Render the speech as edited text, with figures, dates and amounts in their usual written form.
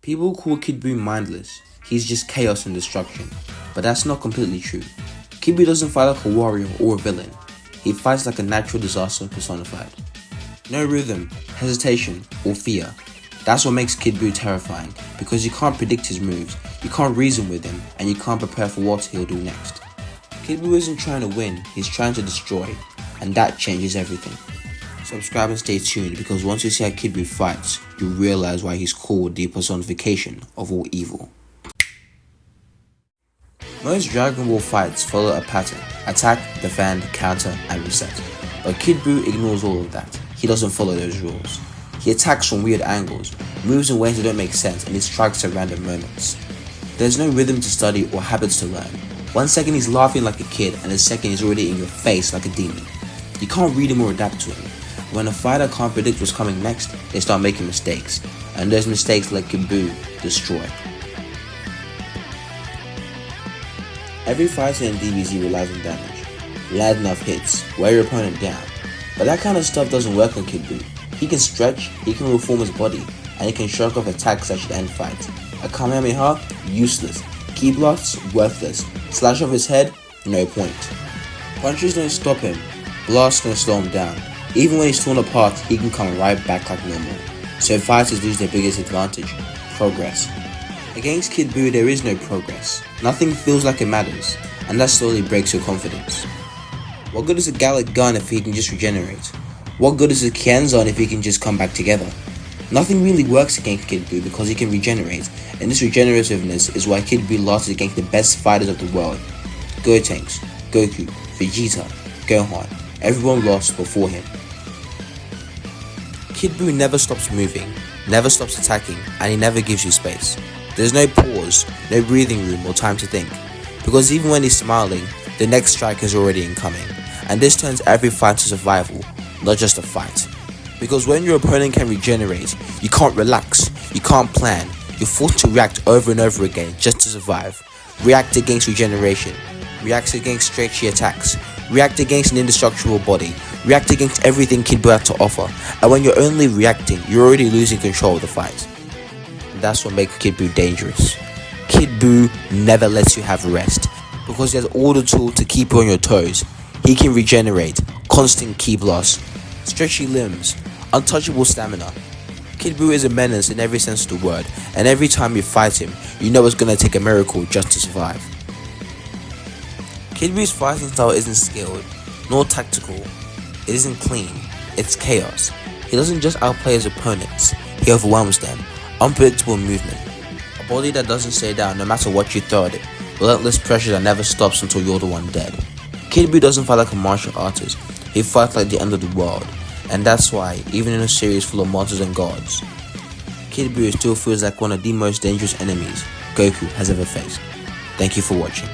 People call Kid Buu mindless. He's just chaos and destruction. But that's not completely true. Kid Buu doesn't fight like a warrior or a villain. He fights like a natural disaster personified. No rhythm, hesitation, or fear. That's what makes Kid Buu terrifying, because you can't predict his moves, you can't reason with him, and you can't prepare for what he'll do next. Kid Buu isn't trying to win, he's trying to destroy, and that changes everything. Subscribe and stay tuned, because once you see how Kid Buu fights, you realize why he's called the personification of all evil. Most Dragon Ball fights follow a pattern: attack, defend, counter, and reset. But Kid Buu ignores all of that. He doesn't follow those rules. He attacks from weird angles, moves in ways that don't make sense, and he strikes at random moments. There's no rhythm to study or habits to learn. 1 second he's laughing like a kid, and the second he's already in your face like a demon. You can't read him or adapt to him. When a fighter can't predict what's coming next, they start making mistakes, and those mistakes let Kid Buu destroy. Every fighter in DBZ relies on damage. Land enough hits, wear your opponent down. But that kind of stuff doesn't work on Kid Buu. He can stretch, he can reform his body, and he can shrug off attacks that should end fights. A Kamehameha? Useless. Ki blasts? Worthless. Slash off his head? No point. Punches don't stop him, blasts don't slow him down. Even when he's torn apart, he can come right back like normal. So fighters lose their biggest advantage: progress. Against Kid Buu there is no progress. Nothing feels like it matters, and that slowly breaks your confidence. What good is a Gallic gun if he can just regenerate? What good is a Kienzan if he can just come back together? Nothing really works against Kid Buu because he can regenerate, and this regenerativeness is why Kid Buu lost against the best fighters of the world. Gotenks, Goku, Vegeta, Gohan, everyone lost before him. Kid Buu never stops moving, never stops attacking, and he never gives you space. There's no pause, no breathing room or time to think, because even when he's smiling, the next strike is already incoming, and this turns every fight to survival, not just a fight. Because when your opponent can regenerate, you can't relax, you can't plan, you're forced to react over and over again just to survive. React against regeneration, react against stretchy attacks, react against an indestructible body, react against everything Kid Buu has to offer, and when you're only reacting, you're already losing control of the fight. And that's what makes Kid Buu dangerous. Kid Buu never lets you have rest, because he has all the tools to keep you on your toes. He can regenerate, constant ki blast, stretchy limbs, untouchable stamina. Kid Buu is a menace in every sense of the word, and every time you fight him, you know it's gonna take a miracle just to survive. Kid Buu's fighting style isn't skilled, nor tactical. It isn't clean, it's chaos. He doesn't just outplay his opponents, he overwhelms them. Unpredictable movement, a body that doesn't stay down no matter what you throw at it, relentless pressure that never stops until you're the one dead. Kid Buu doesn't fight like a martial artist, he fights like the end of the world, and that's why, even in a series full of monsters and gods, Kid Buu still feels like one of the most dangerous enemies Goku has ever faced. Thank you for watching.